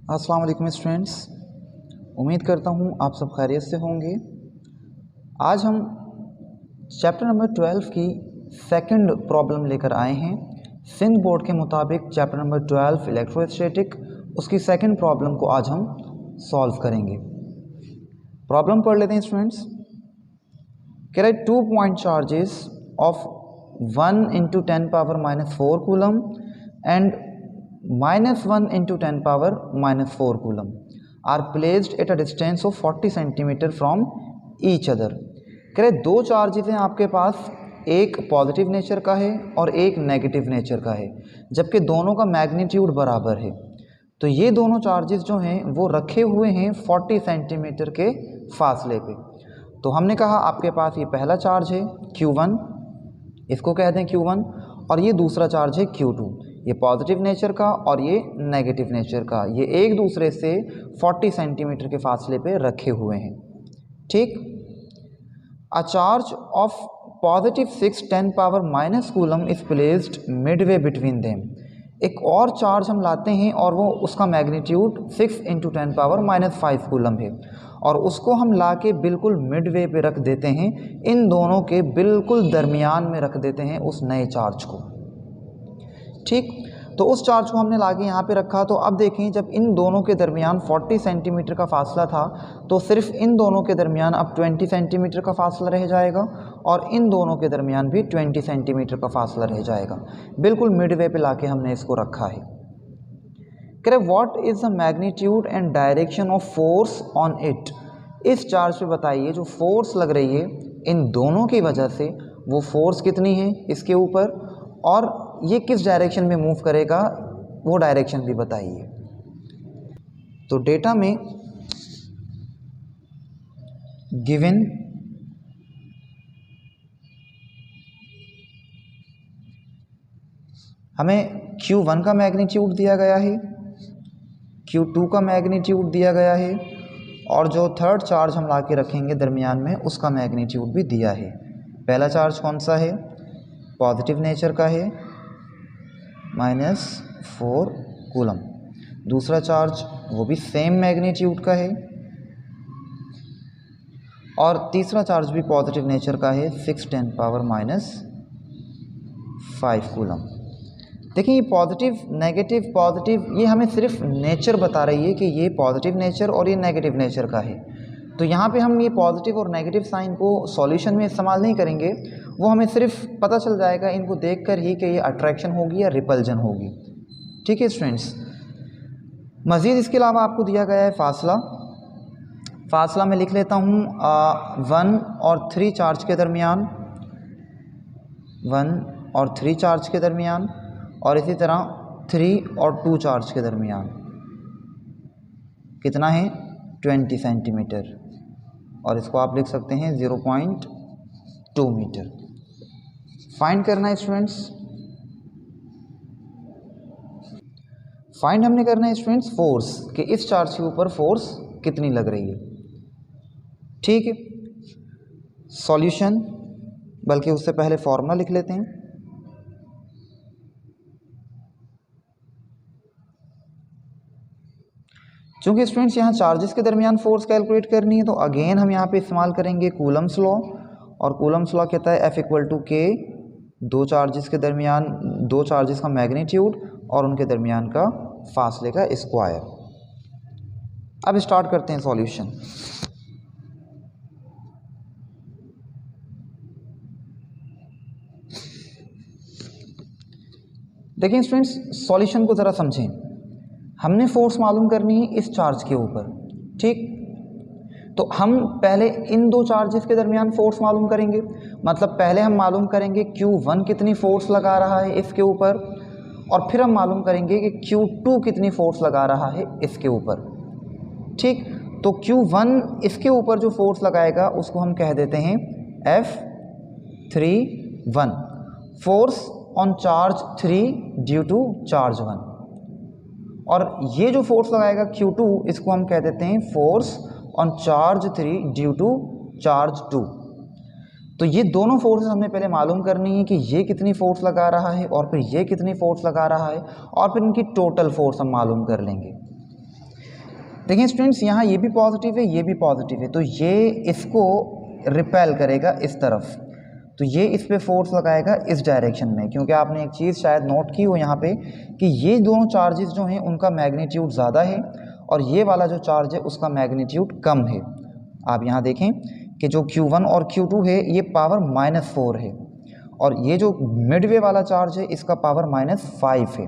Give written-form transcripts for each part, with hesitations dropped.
अस्सलाम वालेकुम स्टूडेंट्स, उम्मीद करता हूँ आप सब खैरियत से होंगे। आज हम चैप्टर नंबर 12 की सेकंड प्रॉब्लम लेकर आए हैं। सिंध बोर्ड के मुताबिक चैप्टर नंबर 12 इलेक्ट्रोस्टैटिक, उसकी सेकंड प्रॉब्लम को आज हम सॉल्व करेंगे। प्रॉब्लम पढ़ लेते हैं स्टूडेंट्स। कह रहे 2 point charges of 1 × 10⁻⁻4 coulomb and -1 × 10⁻⁻4 coulomb are placed at a distance of 40 centimetre from each other. कह रहे दो चार्जेस हैं आपके पास, एक पॉजिटिव नेचर का है और एक नेगेटिव नेचर का है, जबकि दोनों का मैग्नीट्यूड बराबर है। तो ये दोनों चार्जेस जो हैं वो रखे हुए हैं 40 सेंटीमीटर के फासले पे। तो हमने कहा आपके पास ये पहला चार्ज है Q1, इसको कहते हैं Q1, और ये दूसरा चार्ज है Q2, ये पॉजिटिव नेचर का और ये नेगेटिव नेचर का। ये एक दूसरे से 40 सेंटीमीटर के फासले पे रखे हुए हैं। ठीक। A charge of positive 6 10⁻⁻ coulomb is placed Midway between them. एक और चार्ज हम लाते हैं और वो उसका मैग्नीट्यूड 6 × 10⁻⁻5 कूलम है, और उसको हम ला के बिल्कुल मिडवे पे रख देते हैं, इन दोनों के बिल्कुल दरमियान में रख देते हैं उस नए चार्ज को। ठीक। तो उस चार्ज को हमने लाके यहाँ पे रखा। तो अब देखें, जब इन दोनों के दरमियान 40 सेंटीमीटर का फासला था, तो सिर्फ इन दोनों के दरमियान अब 20 सेंटीमीटर का फासला रह जाएगा, और इन दोनों के दरमियान भी 20 सेंटीमीटर का फासला रह जाएगा। बिल्कुल मिडवे पे लाके हमने इसको रखा है। कह रहे what is the magnitude and direction of force on it. इस चार्ज पे बताइए जो फोर्स लग रही है इन दोनों की वजह से, वो फोर्स कितनी है इसके ऊपर, और ये किस डायरेक्शन में मूव करेगा वो डायरेक्शन भी बताइए। तो डेटा में गिवन हमें Q1 का मैग्नीट्यूड दिया गया है, Q2 का मैग्नीट्यूड दिया गया है, और जो थर्ड चार्ज हम ला के रखेंगे दरमियान में उसका मैग्नीट्यूड भी दिया है। पहला चार्ज कौन सा है? पॉजिटिव नेचर का है, -4 कूलम। दूसरा चार्ज वो भी सेम मैग्नीट्यूड का है, और तीसरा चार्ज भी पॉजिटिव नेचर का है, 6 10⁻⁻5 कूलम। देखिए ये पॉजिटिव नेगेटिव पॉजिटिव, ये हमें सिर्फ नेचर बता रही है कि ये पॉजिटिव नेचर और ये नेगेटिव नेचर का है। तो यहाँ पे हम ये पॉजिटिव और नेगेटिव साइन को सॉल्यूशन में इस्तेमाल नहीं करेंगे, वो हमें सिर्फ पता चल जाएगा इनको देखकर ही कि ये अट्रैक्शन होगी या रिपल्जन होगी। ठीक है स्टूडेंट्स। मज़ीद इसके अलावा आपको दिया गया है फासला। फासला मैं लिख लेता हूँ 1 और 3 चार्ज के दरमियान, 1 और 3 चार्ज के दरमियान, और इसी तरह 3 और 2 चार्ज के दरमियान कितना है? 20 सेंटीमीटर, और इसको आप लिख सकते हैं 0.2 मीटर। फाइंड करना है स्टूडेंट्स, फाइंड हमने करना है स्टूडेंट्स फोर्स, कि इस चार्ज के ऊपर फोर्स कितनी लग रही है। ठीक है। सॉल्यूशन, बल्कि उससे पहले फॉर्मूला लिख लेते हैं। चूंकि स्टूडेंट्स यहाँ चार्जेस के दरमियान फोर्स कैलकुलेट करनी है, तो अगेन हम यहाँ पे इस्तेमाल करेंगे कूलम्स लॉ, और कूलम्स लॉ कहता है F = K, दो चार्जेस के दरमियान, दो चार्जेस का मैग्नीट्यूड और उनके दरमियान का फासले का स्क्वायर। अब स्टार्ट करते हैं सॉल्यूशन। देखिए स्टूडेंट्स, सॉल्यूशन को ज़रा समझें। हमने फोर्स मालूम करनी है इस चार्ज के ऊपर। ठीक। तो हम पहले इन दो चार्जेस के दरमियान फोर्स मालूम करेंगे, मतलब पहले हम मालूम करेंगे Q1 कितनी फोर्स लगा रहा है इसके ऊपर, और फिर हम मालूम करेंगे कि Q2 कितनी फोर्स लगा रहा है इसके ऊपर। ठीक। तो Q1 इसके ऊपर जो फोर्स लगाएगा उसको हम कह देते हैं F31, force on charge 3 due to charge 1, और ये जो फोर्स लगाएगा Q2 इसको हम कह देते हैं force on charge 3 due to charge 2। तो ये दोनों फोर्सेस हमने पहले मालूम करनी है कि ये कितनी फोर्स लगा रहा है और फिर ये कितनी फोर्स लगा रहा है, और फिर इनकी टोटल फोर्स हम मालूम कर लेंगे। देखिए स्टूडेंट्स, यहाँ ये भी पॉजिटिव है, ये भी पॉजिटिव है, तो ये इसको रिपेल करेगा इस तरफ, तो ये इस पे फोर्स लगाएगा इस डायरेक्शन में, क्योंकि आपने एक चीज़ शायद नोट की हो यहाँ पे कि ये दोनों चार्जेस जो हैं उनका मैग्नीट्यूड ज़्यादा है और ये वाला जो चार्ज है उसका मैग्नीट्यूड कम है। आप यहाँ देखें कि जो Q1 और Q2 है ये पावर -4 है और ये जो मिडवे वाला चार्ज है इसका पावर -5 है।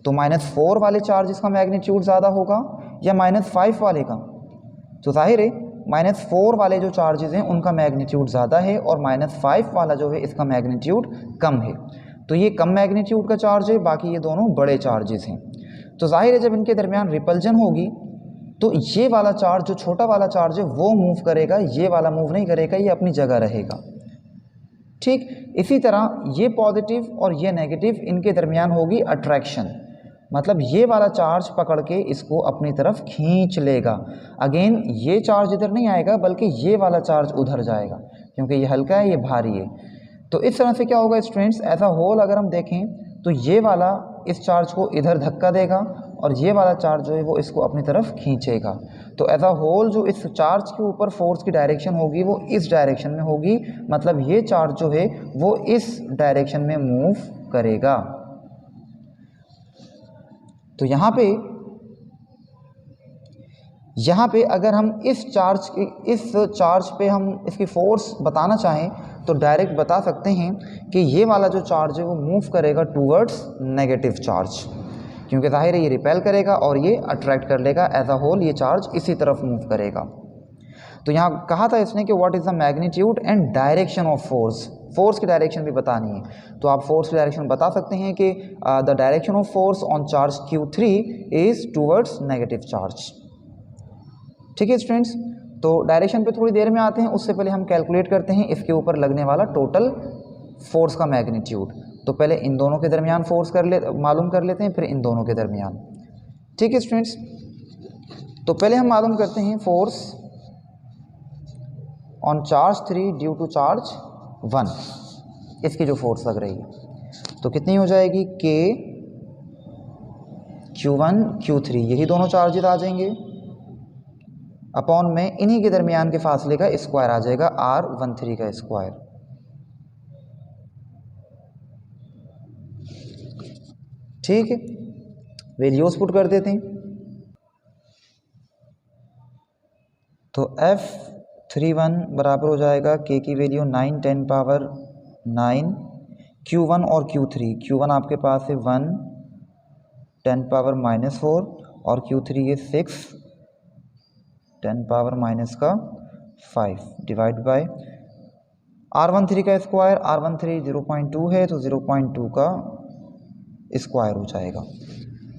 तो -4 वाले चार्ज का मैग्नीट्यूड ज़्यादा होगा या -5 वाले का? तो जाहिर है -4 वाले जो चार्जेस हैं उनका मैग्नीट्यूड ज़्यादा है और -5 वाला जो है इसका मैग्नीट्यूड कम है। तो ये कम मैग्नीट्यूड का चार्ज है, बाकी ये दोनों बड़े चार्जेस हैं। तो जाहिर है जब इनके दरमियान रिपल्जन होगी तो ये वाला चार्ज, जो छोटा वाला चार्ज है, वो मूव करेगा, ये वाला मूव नहीं करेगा, ये अपनी जगह रहेगा। ठीक इसी तरह ये पॉजिटिव और ये नेगेटिव, इनके दरमियान होगी अट्रैक्शन, मतलब ये वाला चार्ज पकड़ के इसको अपनी तरफ खींच लेगा। अगेन ये चार्ज इधर नहीं आएगा बल्कि ये वाला चार्ज उधर जाएगा, क्योंकि ये हल्का है, ये भारी है। तो इस तरह से क्या होगा स्टूडेंट्स, एज अ होल अगर हम देखें तो ये वाला इस चार्ज को इधर धक्का देगा और ये वाला चार्ज जो है वो इसको अपनी तरफ खींचेगा। तो एज अ होल जो इस चार्ज के ऊपर फोर्स की डायरेक्शन होगी वो इस डायरेक्शन में होगी, मतलब ये चार्ज जो है वो इस डायरेक्शन में मूव करेगा। तो यहाँ पे अगर हम इस चार्ज पे हम इसकी फोर्स बताना चाहें तो डायरेक्ट बता सकते हैं कि ये वाला जो चार्ज है वो मूव करेगा टूवर्ड्स नेगेटिव चार्ज, क्योंकि जाहिर है ये रिपेल करेगा और ये अट्रैक्ट कर लेगा। एज अ होल ये चार्ज इसी तरफ मूव करेगा। तो यहाँ कहा था इसने कि what is the magnitude and direction of force, force की डायरेक्शन भी बतानी है। तो आप फोर्स की डायरेक्शन बता सकते हैं कि the direction of force on charge Q3 is towards negative charge. ठीक है स्टूडेंट्स, तो डायरेक्शन पे थोड़ी देर में आते हैं, उससे पहले हम कैलकुलेट करते हैं इसके ऊपर लगने वाला टोटल फोर्स का मैग्नीट्यूड। तो पहले इन दोनों के दरमियान फोर्स मालूम कर लेते हैं, फिर इन दोनों के दरमियान। ठीक है स्टूडेंट्स, तो पहले हम मालूम करते हैं force on charge 3 due to charge 1, इसकी जो फोर्स लग रही है तो कितनी हो जाएगी, K Q1 Q3, यही दोनों चार्जेस आ जाएंगे, अपॉन में इन्हीं के दरमियान के फासले का स्क्वायर आ जाएगा, R13 का स्क्वायर। ठीक है, वैल्यूज पुट कर देते हैं। तो F31 बराबर हो जाएगा K की वैल्यू 9 10 पावर 9, Q1 और Q1 आपके पास है 1 10 पावर -4 और Q3 है 6 10 पावर -5 डिवाइड बाय R13 का स्क्वायर, R13 0.2 है तो 0.2 का स्क्वायर हो जाएगा।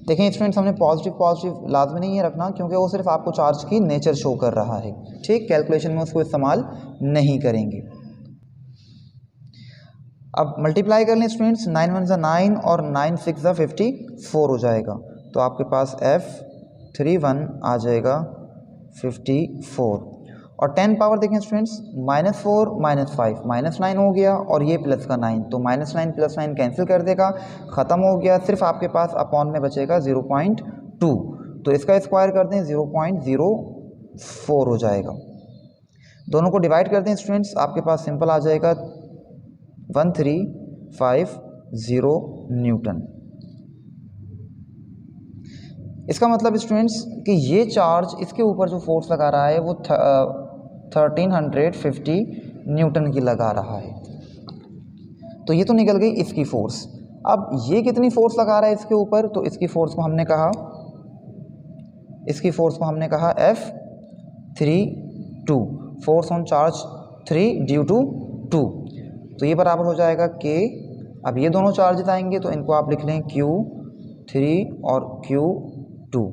देखें स्टूडेंट्स, हमने पॉजिटिव लाजमी नहीं है रखना, क्योंकि वो सिर्फ आपको चार्ज की नेचर शो कर रहा है। ठीक, कैलकुलेशन में उसको इस्तेमाल नहीं करेंगे। अब मल्टीप्लाई कर लें स्टूडेंट्स, 9 1 9 और 9 6 54 हो जाएगा। तो आपके पास F31 आ जाएगा 54 और 10 पावर देखें स्टूडेंट्स, -4 -5 -9 हो गया और ये प्लस का 9, तो -9 + 9 कैंसिल कर देगा, ख़त्म हो गया। सिर्फ आपके पास अपॉन में बचेगा 0.2, तो इसका स्क्वायर कर दें 0.04 हो जाएगा। दोनों को डिवाइड कर दें स्टूडेंट्स, आपके पास सिंपल आ जाएगा 1350 न्यूटन। इसका मतलब स्टूडेंट्स कि ये चार्ज इसके ऊपर जो फोर्स लगा रहा है वो 1350 न्यूटन की लगा रहा है। तो ये तो निकल गई इसकी फोर्स। अब ये कितनी फोर्स लगा रहा है इसके ऊपर, तो इसकी फोर्स को हमने कहा F32, force on charge 3 due to 2, तो ये बराबर हो जाएगा K। अब ये दोनों चार्जेस आएंगे तो इनको आप लिख लें Q3 और Q2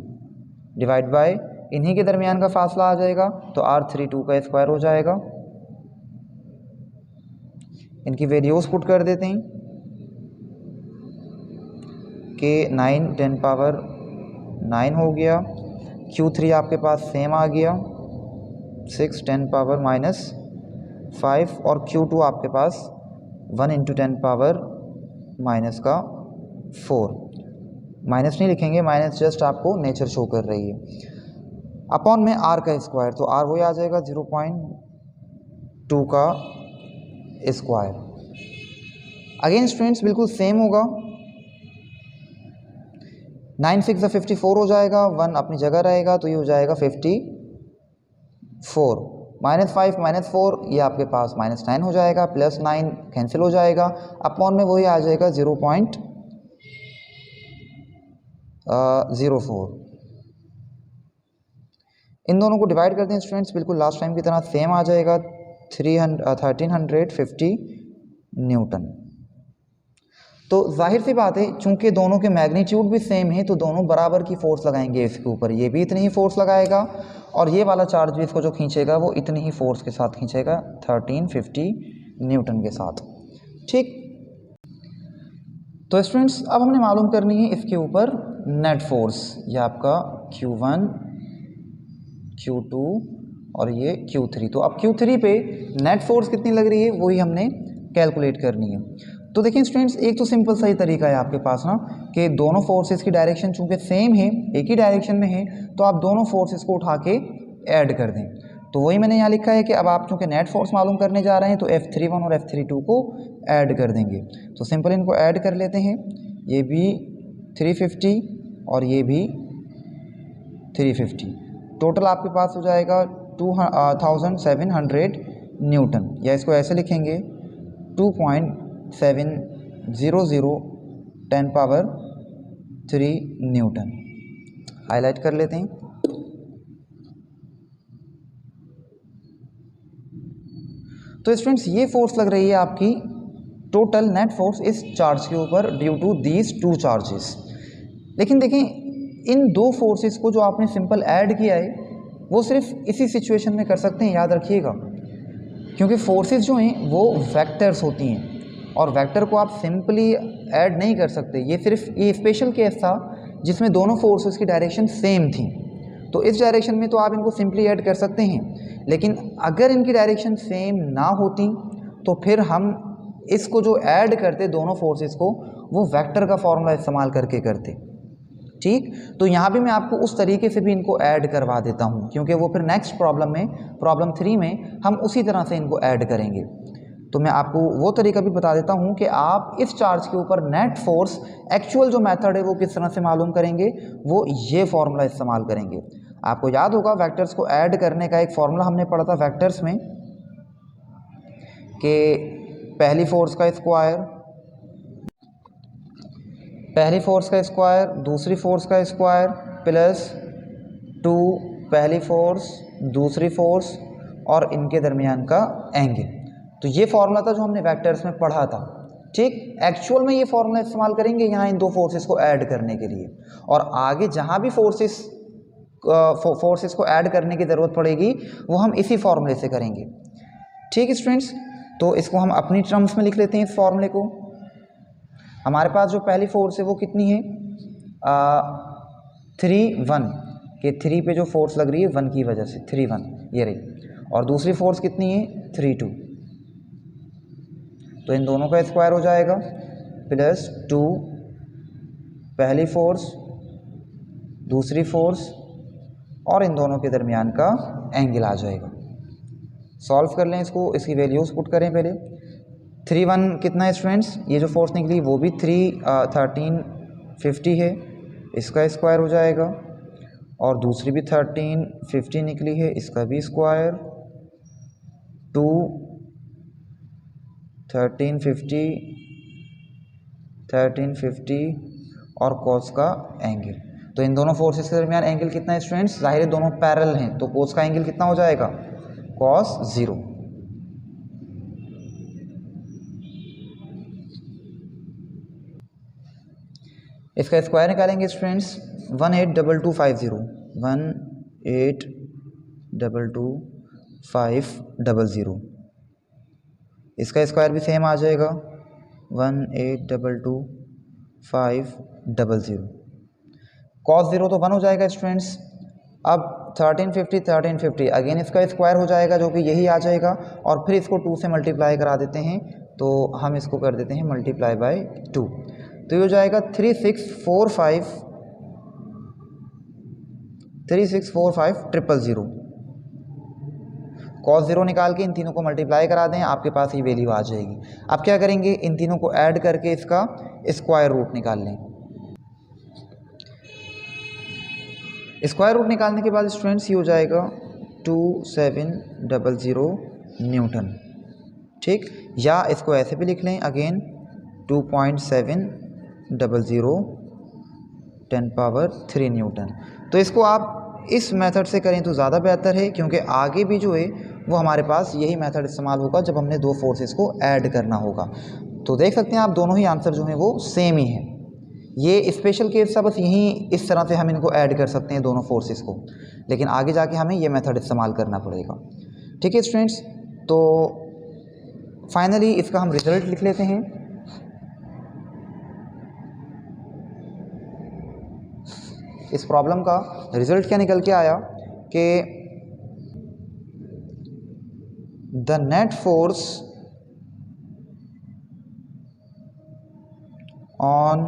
डिवाइड बाय इन्हीं के दरमियान का फासला आ जाएगा, तो R32 का स्क्वायर हो जाएगा। इनकी वैल्यूज पुट कर देते हैं, K 9 10 पावर 9 हो गया, Q3 आपके पास सेम आ गया 6 10 पावर -5 और Q2 आपके पास 1 × 10 पावर -4। माइनस नहीं लिखेंगे, माइनस जस्ट आपको नेचर शो कर रही है। अपॉन में आर का स्क्वायर, तो आर वही आ जाएगा 0.2 का स्क्वायर। अगेन स्टूडेंट्स बिल्कुल सेम होगा, 9 6 54 हो जाएगा, 1 अपनी जगह रहेगा तो ये हो जाएगा 54। -5 -4 ये आपके पास -9 हो जाएगा, +9 कैंसिल हो जाएगा, अपॉन में वही आ जाएगा 0.04। इन दोनों को डिवाइड करते हैं स्टूडेंट्स, बिल्कुल लास्ट टाइम की तरह सेम आ जाएगा, 1350 न्यूटन। तो जाहिर सी बात है चूंकि दोनों के मैग्नीट्यूड भी सेम है तो दोनों बराबर की फोर्स लगाएंगे इसके ऊपर, ये भी इतनी ही फोर्स लगाएगा और ये वाला चार्ज भी इसको जो खींचेगा वो इतनी ही फोर्स के साथ खींचेगा, 1350 न्यूटन के साथ। ठीक, तो स्टूडेंट्स अब हमने मालूम करनी है इसके ऊपर नेट फोर्स, ये आपका Q1 Q2 और ये Q3। तो अब Q3 पे नेट फोर्स कितनी लग रही है वही हमने कैलकुलेट करनी है। तो देखिए स्टूडेंट्स एक तो सिंपल सा ही तरीका है आपके पास ना कि दोनों फोर्सेस की डायरेक्शन चूंकि सेम है, एक ही डायरेक्शन में है, तो आप दोनों फोर्सेस को उठा के ऐड कर दें। तो वही मैंने यहाँ लिखा है कि अब आप चूंकि नेट फोर्स मालूम करने जा रहे हैं तो F31 और F32 को ऐड कर देंगे। तो सिंपल इनको ऐड कर लेते हैं, ये भी 350 और ये भी 350, टोटल आपके पास हो जाएगा 2700 न्यूटन, या इसको ऐसे लिखेंगे 2.700×10⁻³ न्यूटन। हाईलाइट कर लेते हैं। तो स्टूडेंट्स ये फोर्स लग रही है आपकी टोटल नेट फोर्स इस चार्ज के ऊपर due to these two charges. लेकिन देखें इन दो फोर्सेस को जो आपने सिंपल ऐड किया है वो सिर्फ इसी सिचुएशन में कर सकते हैं, याद रखिएगा, क्योंकि फोर्सेस जो हैं वो वेक्टर्स होती हैं और वेक्टर को आप सिंपली ऐड नहीं कर सकते। ये सिर्फ ये स्पेशल केस था जिसमें दोनों फोर्सेस की डायरेक्शन सेम थी, तो इस डायरेक्शन में तो आप इनको सिंपली ऐड कर सकते हैं। लेकिन अगर इनकी डायरेक्शन सेम ना होती तो फिर हम इसको जो ऐड करते दोनों फोर्सेस को वो वेक्टर का फॉर्मूला इस्तेमाल करके करते। ठीक, तो यहाँ भी मैं आपको उस तरीके से भी इनको ऐड करवा देता हूँ, क्योंकि वो फिर नेक्स्ट प्रॉब्लम में, प्रॉब्लम 3 में हम उसी तरह से इनको ऐड करेंगे। तो मैं आपको वो तरीका भी बता देता हूँ कि आप इस चार्ज के ऊपर नेट फोर्स एक्चुअल जो मेथड है वो किस तरह से मालूम करेंगे, वो ये फॉर्मूला इस्तेमाल करेंगे। आपको याद होगा वेक्टर्स को ऐड करने का एक फॉर्मूला हमने पढ़ा था वेक्टर्स में कि पहली फोर्स का स्क्वायर, दूसरी फोर्स का स्क्वायर +2 पहली फोर्स दूसरी फोर्स और इनके दरमियान का एंगल। तो ये फॉर्मूला था जो हमने वेक्टर्स में पढ़ा था। ठीक, एक्चुअल में ये फॉर्मूला इस्तेमाल करेंगे यहाँ इन दो फोर्सेस को ऐड करने के लिए, और आगे जहाँ भी फोर्सेस को ऐड करने की ज़रूरत पड़ेगी वो हम इसी फॉर्मूले से करेंगे। ठीक स्टूडेंट्स, तो इसको हम अपनी टर्म्स में लिख लेते हैं इस फॉर्मूले को। हमारे पास जो पहली फोर्स है वो कितनी है, 3 1 के 3 पे जो फोर्स लग रही है 1 की वजह से 3 1 ये रही, और दूसरी फोर्स कितनी है 3 2, तो इन दोनों का स्क्वायर हो जाएगा +2 पहली फोर्स दूसरी फोर्स और इन दोनों के दरमियान का एंगल आ जाएगा। सॉल्व कर लें इसको, इसकी वैल्यूज़ पुट करें पहले। 3 1 कितना है स्टूडेंट्स, ये जो फोर्स निकली वो भी 1350 है, इसका स्क्वायर हो जाएगा, और दूसरी भी 1350 निकली है, इसका भी स्क्वायर, 2 1350 और कॉस का एंगल। तो इन दोनों फोर्सेस के दरमियान एंगल कितना है स्टूडेंट्स, जाहिर है दोनों पैरेलल हैं, तो कॉस का एंगल कितना हो जाएगा, cos 0। इसका स्क्वायर निकालेंगे स्टूडेंट्स, 182250, इसका स्क्वायर भी सेम आ जाएगा 182250। cos 0 तो 1 हो जाएगा स्टूडेंट्स। अब 1350 अगेन इसका स्क्वायर हो जाएगा जो कि यही आ जाएगा, और फिर इसको 2 से मल्टीप्लाई करा देते हैं, तो हम इसको कर देते हैं मल्टीप्लाई बाय 2, तो ये हो जाएगा 3645 3645,000। cos 0 निकाल के इन तीनों को मल्टीप्लाई करा दें, आपके पास ये वैल्यू आ जाएगी। अब क्या करेंगे, इन तीनों को ऐड करके इसका स्क्वायर रूट निकाल लें। स्क्वायर रूट निकालने के बाद स्टूडेंट्स ये हो जाएगा 2700 न्यूटन, ठीक। या इसको ऐसे भी लिख लें अगेन 2.700 10³ न्यूटन। तो इसको आप इस मेथड से करें तो ज़्यादा बेहतर है, क्योंकि आगे भी जो है वो हमारे पास यही मेथड इस्तेमाल होगा जब हमने दो फोर्सेस को ऐड करना होगा। तो देख सकते हैं आप दोनों ही आंसर जो हैं वो सेम ही हैं। ये स्पेशल केस था, बस यहीं इस तरह से हम इनको ऐड कर सकते हैं दोनों फोर्सेस को, लेकिन आगे जाके हमें ये मेथड इस्तेमाल करना पड़ेगा। ठीक है स्टूडेंट्स, तो फाइनली इसका हम रिजल्ट लिख लेते हैं। इस प्रॉब्लम का रिजल्ट क्या निकल के आया कि the net force on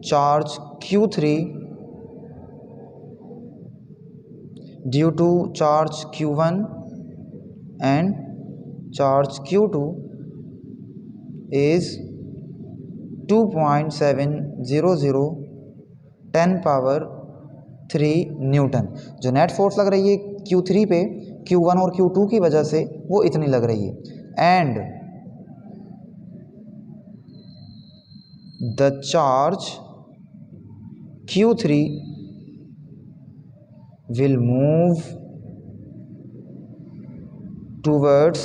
charge Q3 due to charge Q1 and charge Q2 is 2.700 10³ newton. जो नेट फोर्स लग रही है Q3 पे Q1 और Q2 की वजह से वो इतनी लग रही है। And the charge Q3 will move towards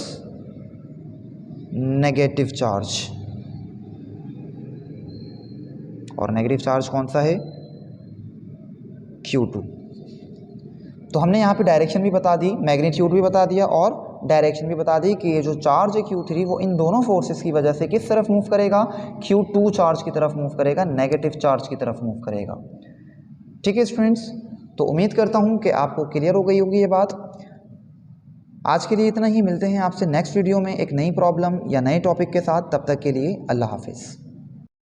negative charge. और नेगेटिव चार्ज कौन सा है, Q2। तो हमने यहाँ पे डायरेक्शन भी बता दी, मैग्नीट्यूड भी बता दिया और डायरेक्शन भी बता दी कि ये जो चार्ज है Q3 वो इन दोनों फोर्सेस की वजह से किस तरफ मूव करेगा, Q2 चार्ज की तरफ मूव करेगा, नेगेटिव चार्ज की तरफ मूव करेगा। ठीक है स्टूडेंट्स, तो उम्मीद करता हूँ कि आपको क्लियर हो गई होगी ये बात। आज के लिए इतना ही, मिलते हैं आपसे नेक्स्ट वीडियो में एक नई प्रॉब्लम या नए टॉपिक के साथ। तब तक के लिए अल्लाह हाफिज़।